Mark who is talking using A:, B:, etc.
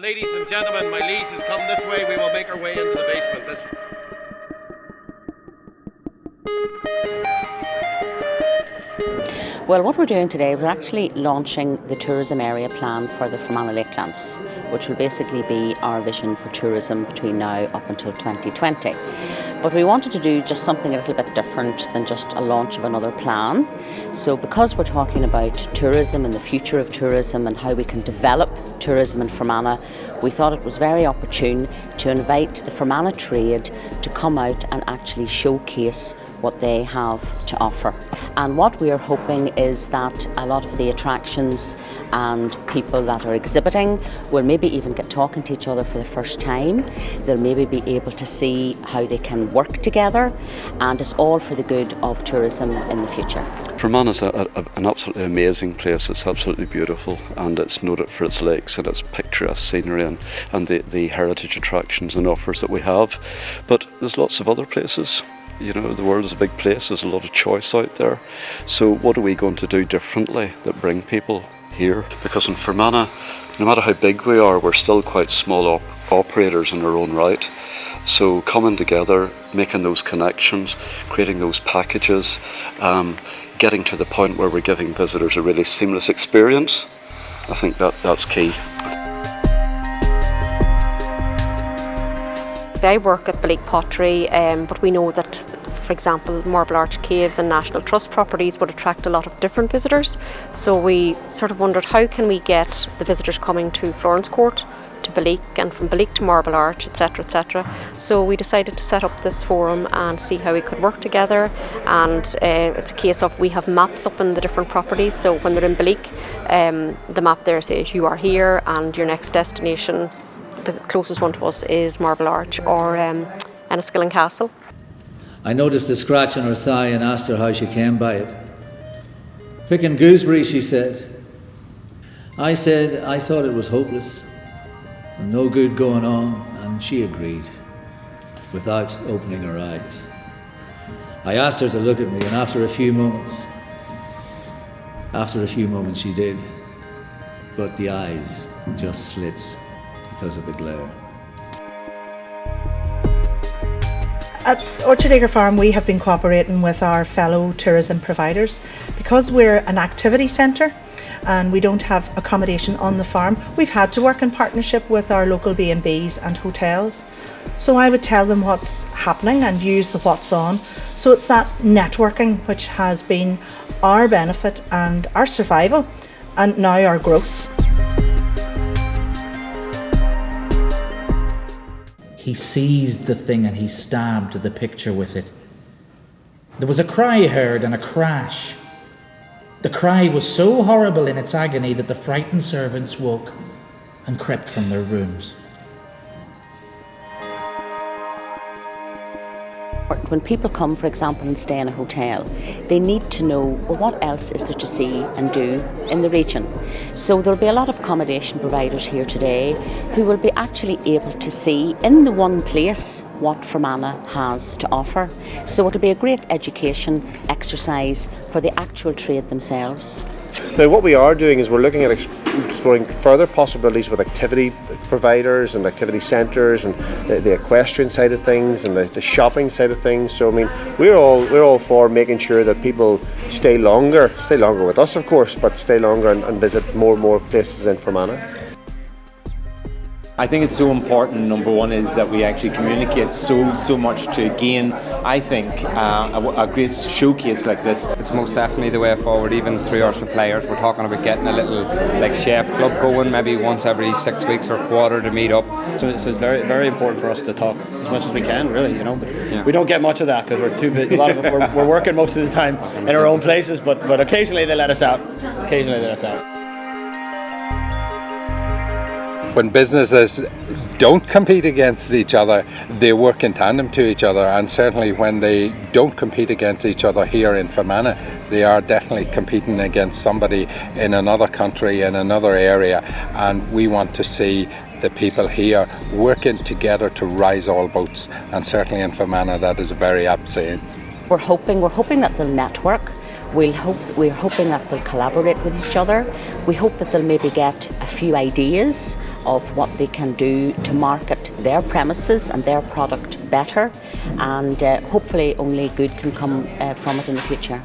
A: Ladies and gentlemen, my lieges, come this way. We will make our way into the basement.
B: Well, what we're doing today, we're actually launching the tourism area plan for the Fermanagh Lakelands, which will basically be our vision for tourism between now up until 2020. But we wanted to do just something a little bit different than just a launch of another plan. So because we're talking about tourism and the future of tourism and how we can develop tourism in Fermanagh, we thought it was very opportune to invite the Fermanagh trade to come out and actually showcase what they have to offer. And what we are hoping is that a lot of the attractions and people that are exhibiting will maybe even get talking to each other for the first time. They'll maybe be able to see how they can work together, and it's all for the good of tourism in the future.
C: Fermanagh is an absolutely amazing place. It's absolutely beautiful, and it's noted for its lakes and its picturesque scenery and the heritage attractions and offers that we have. But there's lots of other places. You know, the world is a big place, there's a lot of choice out there. So what are we going to do differently that bring people here? Because in Fermanagh, no matter how big we are, we're still quite small operators in our own right. So coming together, making those connections, creating those packages, getting to the point where we're giving visitors a really seamless experience, I think that's key.
D: I work at Bleak Pottery, but we know that, for example, Marble Arch Caves and National Trust properties would attract a lot of different visitors. So we sort of wondered, how can we get the visitors coming to Florence Court, to Bleak, and from Bleak to Marble Arch, etc., etc. So we decided to set up this forum and see how we could work together. And it's a case of, we have maps up in the different properties. So when they're in Bleak, the map there says you are here, and your next destination, the closest one to us, is Marble Arch or Enniskillen Castle.
E: I noticed a scratch on her thigh and asked her how she came by it. Picking gooseberries, she said. I said I thought it was hopeless and no good going on, and she agreed, without opening her eyes. I asked her to look at me, and after a few moments she did, but the eyes just slits because of the glare.
F: At Orchard Acre Farm, we have been cooperating with our fellow tourism providers. Because we're an activity centre and we don't have accommodation on the farm, we've had to work in partnership with our local B&Bs and hotels. So I would tell them what's happening and use the what's on. So it's that networking which has been our benefit and our survival, and now our growth.
G: He seized the thing and he stabbed the picture with it. There was a cry heard and a crash. The cry was so horrible in its agony that the frightened servants woke and crept from their rooms.
B: When people come, for example, and stay in a hotel, they need to know, well, what else is there to see and do in the region? So there'll be a lot of accommodation providers here today who will be actually able to see in the one place what Fermanagh has to offer. So it'll be a great education exercise for the actual trade themselves.
H: Now what we are doing is we're looking at exploring further possibilities with activity providers and activity centres and the equestrian side of things and the shopping side of things. So I mean, we're all for making sure that people stay longer with us, of course, but stay longer and visit more and more places in Fermanagh.
I: I think it's so important, number one, is that we actually communicate so much to gain, I think, a great showcase like this.
J: It's most definitely the way forward, even through our suppliers. We're talking about getting a little chef club going, maybe once every 6 weeks or a quarter to meet up.
K: So it's very, very important for us to talk as much as we can, really, you know. But yeah. We don't get much of that because we're too busy. A lot of it, we're working most of the time in our own places, but occasionally they let us out.
L: When businesses don't compete against each other, they work in tandem to each other, and certainly when they don't compete against each other here in Fermanagh, they are definitely competing against somebody in another country, in another area, and we want to see the people here working together to rise all boats, and certainly in Fermanagh that is a very apt saying.
B: We're hoping that they'll network. we're hoping that they'll collaborate with each other. We hope that they'll maybe get a few ideas of what they can do to market their premises and their product better, and hopefully only good can come from it in the future.